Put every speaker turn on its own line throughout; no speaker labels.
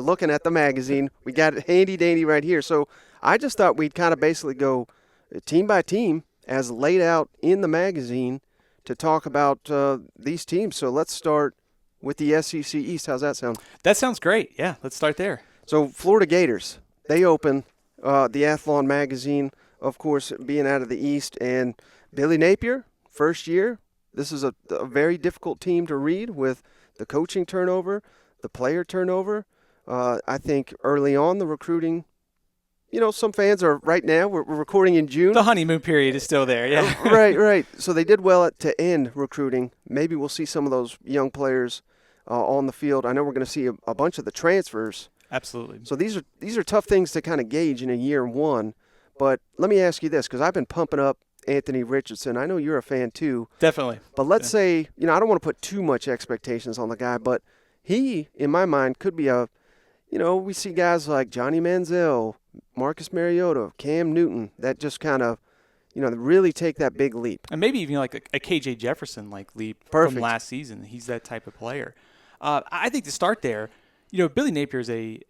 looking at the magazine. We got it handy-dandy right here. So I just thought we'd kind of basically go team by team as laid out in the magazine to talk about these teams. So let's start with the SEC East. How's that sound?
That sounds great. Yeah, let's start there.
So Florida Gators, they open the Athlon magazine, of course, being out of the East. And Billy Napier, first year. This is a very difficult team to read with the coaching turnover, the player turnover. I think early on the recruiting, some fans are right now, we're recording in June.
The honeymoon period is still there, yeah.
Right. So they did well to end recruiting. Maybe we'll see some of those young players on the field. I know we're going to see a bunch of the transfers.
Absolutely.
So these are tough things to kind of gauge in a year one. But let me ask you this, because I've been pumping up Anthony Richardson. I know you're a fan too.
Definitely.
But let's say, I don't want to put too much expectations on the guy, but he, in my mind, could be we see guys like Johnny Manziel, Marcus Mariota, Cam Newton that just kind of, really take that big leap.
And maybe even like a KJ Jefferson leap
Perfect.
From last season. He's that type of player. I think to start there, Billy Napier is I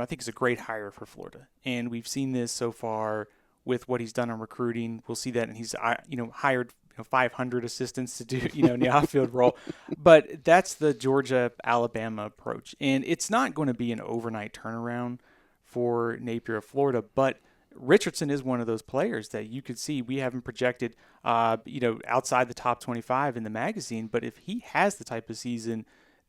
think is a great hire for Florida. And we've seen this so far with what he's done on recruiting. We'll see that, and he's hired 500 assistants to do in the off-field role. But that's the Georgia-Alabama approach, and it's not going to be an overnight turnaround for Napier of Florida. But Richardson is one of those players that you could see we haven't projected, outside the top 25 in the magazine. But if he has the type of season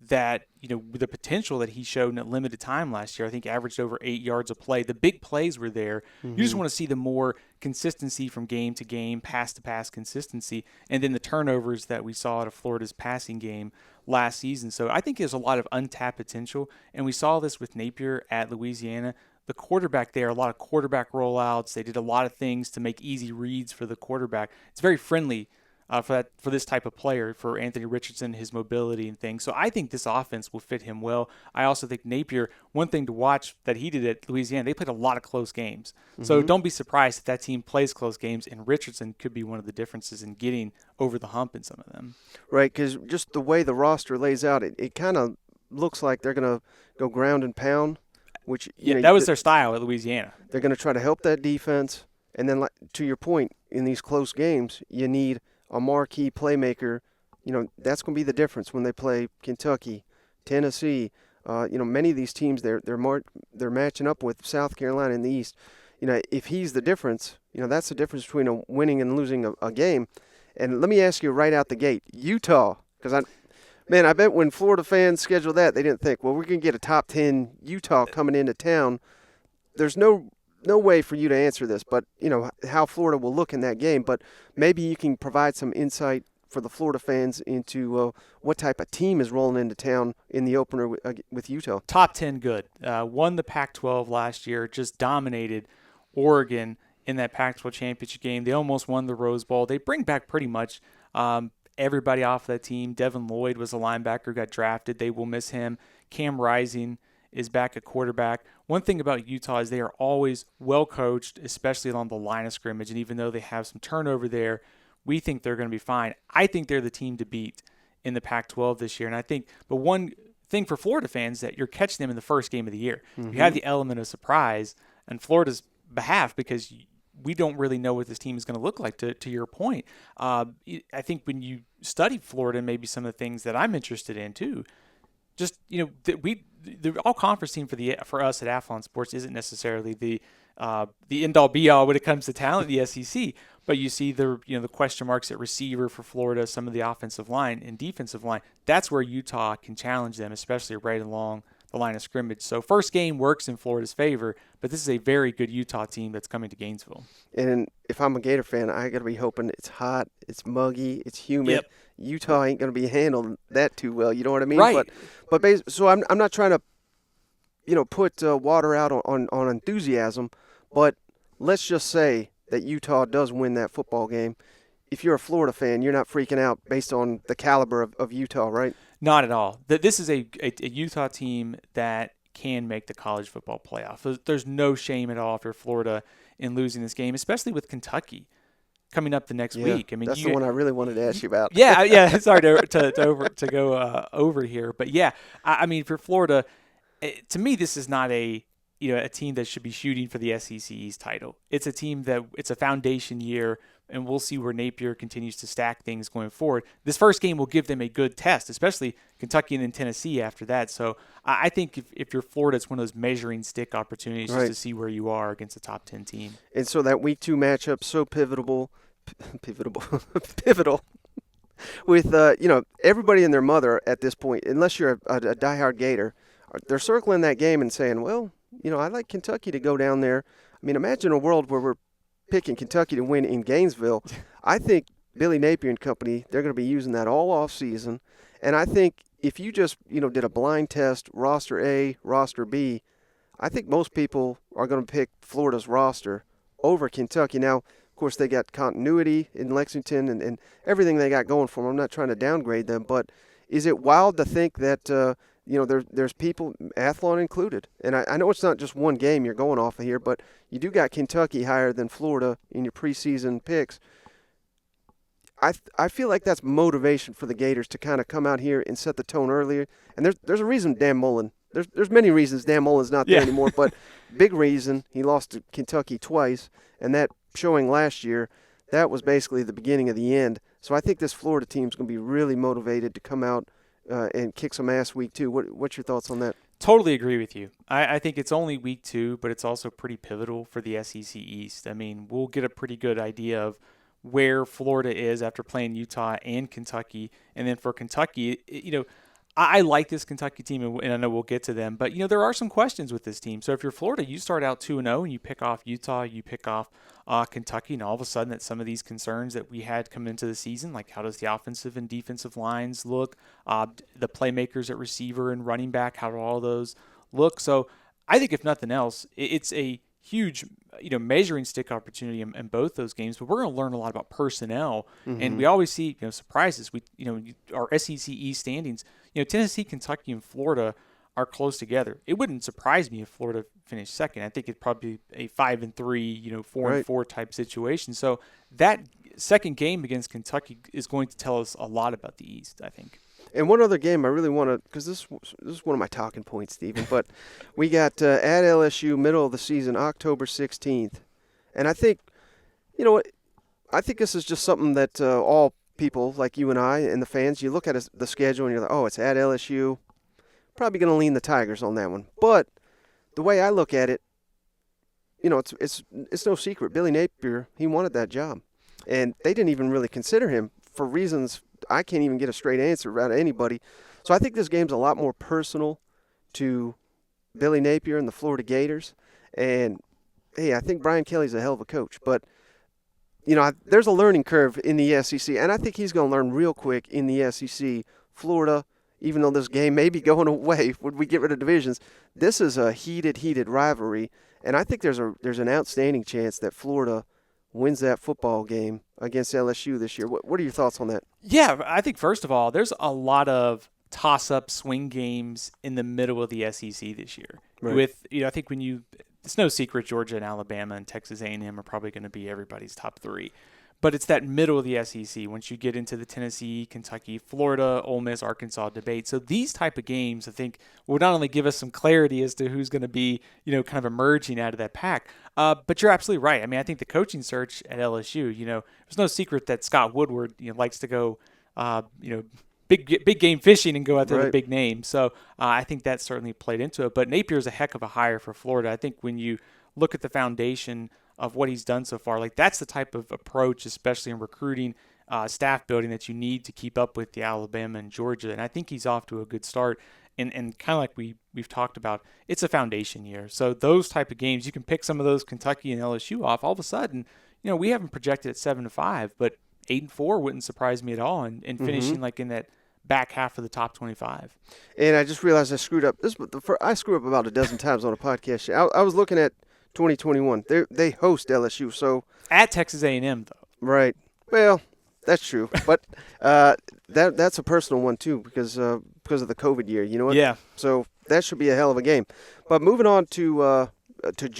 that, with the potential that he showed in a limited time last year, I think averaged over 8 yards a play. The big plays were there. Mm-hmm. You just want to see the more consistency from game to game, pass to pass consistency, and then the turnovers that we saw out of Florida's passing game last season. So I think there's a lot of untapped potential, and we saw this with Napier at Louisiana. The quarterback there, a lot of quarterback rollouts. They did a lot of things to make easy reads for the quarterback. It's very friendly for this type of player, for Anthony Richardson, his mobility and things. So I think this offense will fit him well. I also think Napier, one thing to watch that he did at Louisiana, they played a lot of close games. Mm-hmm. So don't be surprised if that team plays close games, and Richardson could be one of the differences in getting over the hump in some of them.
Right, because just the way the roster lays out, it kind of looks like they're going to go ground and pound, which
that was their style at Louisiana.
They're going to try to help that defense, and then to your point, in these close games, you need a marquee playmaker. That's going to be the difference when they play Kentucky, Tennessee. Many of these teams they're matching up with South Carolina in the East. If he's the difference, that's the difference between winning and losing a game. And let me ask you right out the gate, Utah, because I bet when Florida fans scheduled that, they didn't think, well, we're going to get a top 10 Utah coming into town. There's no way for you to answer this, but how Florida will look in that game. But maybe you can provide some insight for the Florida fans into what type of team is rolling into town in the opener with Utah.
Top 10 good. Won the Pac-12 last year, just dominated Oregon in that Pac-12 championship game. They almost won the Rose Bowl. They bring back pretty much everybody off that team. Devin Lloyd was a linebacker, got drafted. They will miss him. Cam Rising is back at quarterback. One thing about Utah is they are always well coached, especially along the line of scrimmage. And even though they have some turnover there, we think they're going to be fine. I think they're the team to beat in the Pac-12 this year. But one thing for Florida fans is that you're catching them in the first game of the year. Mm-hmm. You have the element of surprise on Florida's behalf because we don't really know what this team is going to look like, to your point. I think when you study Florida, maybe some of the things that I'm interested in too, just, the all-conference team for us at Athlon Sports isn't necessarily the end-all be-all when it comes to talent in the SEC, but you see the question marks at receiver for Florida, some of the offensive line and defensive line. That's where Utah can challenge them, especially right along the line of scrimmage. So first game works in Florida's favor, but this is a very good Utah team that's coming to Gainesville. And
if I'm a Gator fan, I got to be hoping it's hot, it's muggy, it's humid. Yep. Utah ain't going to be handling that too well. You know what I mean?
Right.
But so I'm not trying to put water out on enthusiasm, but let's just say that Utah does win that football game. If you're a Florida fan, you're not freaking out based on the caliber of Utah, right?
Not at all. This is a Utah team that can make the college football playoff. There's no shame at all for Florida in losing this game, especially with Kentucky coming up the next week. I mean,
that's the one I really wanted to ask you about.
Yeah. Sorry to go over here, but yeah, I mean, for Florida, to me, this is not a team that should be shooting for the SEC East title. It's a team that it's a foundation year, and we'll see where Napier continues to stack things going forward. This first game will give them a good test, especially Kentucky and then Tennessee after that. So I think if you're Florida, it's one of those measuring stick opportunities just to see where you are against a top 10 team.
And so that week 2 matchup so pivotal with everybody and their mother at this point, unless you're a diehard Gator, they're circling that game and saying, well, I'd like Kentucky to go down there. I mean, imagine a world where we're picking Kentucky to win in Gainesville. I think Billy Napier and company, they're going to be using that all off season. And I think if you just, did a blind test, roster A, roster B, I think most people are going to pick Florida's roster over Kentucky. Now, of course, they got continuity in Lexington and everything they got going for them. I'm not trying to downgrade them, but is it wild to think that there's people, Athlon included, and I know it's not just one game you're going off of here, but you do got Kentucky higher than Florida in your preseason picks. I feel like that's motivation for the Gators to kind of come out here and set the tone earlier. And there's a reason Dan Mullen. There's many reasons Dan Mullen's not there anymore, but big reason he lost to Kentucky twice, and that showing last year, that was basically the beginning of the end. So I think this Florida team's going to be really motivated to come out and kick some ass week 2. What's your thoughts on that?
Totally agree with you. I think it's only week 2, but it's also pretty pivotal for the SEC East. I mean, we'll get a pretty good idea of where Florida is after playing Utah and Kentucky. And then for Kentucky, I like this Kentucky team, and I know we'll get to them. But, there are some questions with this team. So if you're Florida, you start out 2-0, and you pick off Utah, you pick off Kentucky, and all of a sudden that some of these concerns that we had come into the season, like how does the offensive and defensive lines look, the playmakers at receiver and running back, how do all those look? So I think if nothing else, it's a huge measuring stick opportunity in both those games, but we're going to learn a lot about personnel, and we always see surprises. Our SEC East standings, Tennessee, Kentucky, and Florida are close together. It wouldn't surprise me if Florida finished second. I think it'd probably be a 5-3, 4-4 type situation. So that second game against Kentucky is going to tell us a lot about the East, I think.
And one other game I really want to, because this is one of my talking points, Stephen, but we got at LSU, middle of the season, October 16th. And I think, I think this is just something that all people like you and I and the fans, you look at the schedule and you're like, oh, it's at LSU. Probably going to lean the Tigers on that one. But the way I look at it, it's no secret. Billy Napier, he wanted that job. And they didn't even really consider him for reasons I can't even get a straight answer out of anybody. So I think this game's a lot more personal to Billy Napier and the Florida Gators. And, hey, I think Brian Kelly's a hell of a coach. But, there's a learning curve in the SEC, and I think he's going to learn real quick in the SEC. Florida, even though this game may be going away when we get rid of divisions, this is a heated rivalry. And I think there's an outstanding chance that Florida wins that football game against LSU this year. What are your thoughts on that?
Yeah, I think first of all, there's a lot of toss-up swing games in the middle of the SEC this year.
Right.
I think it's no secret Georgia and Alabama and Texas A&M are probably going to be everybody's top 3. But it's that middle of the SEC once you get into the Tennessee, Kentucky, Florida, Ole Miss, Arkansas debate. So these type of games, I think, will not only give us some clarity as to who's going to be, kind of emerging out of that pack, but you're absolutely right. I mean, I think the coaching search at LSU, there's no secret that Scott Woodward, likes to go, big game fishing and go out there with big names. So I think that certainly played into it. But Napier's a heck of a hire for Florida. I think when you look at the foundation of what he's done so far, that's the type of approach, especially in recruiting, staff building, that you need to keep up with the Alabama and Georgia. And I think he's off to a good start. And kind of like we've talked about, it's a foundation year. So those type of games, you can pick some of those Kentucky and LSU off. All of a sudden, we haven't projected at 7-5, but 8-4 wouldn't surprise me at all. And finishing in that back half of the top 25.
And I just realized I screwed up. I screw up about a dozen times on a podcast. I was looking at 2021. They host LSU, so
at Texas A&M though.
Right. Well, that's true, but that's a personal one too because of the COVID year. You know what?
Yeah.
So that should be a hell of a game. But moving on to Georgia.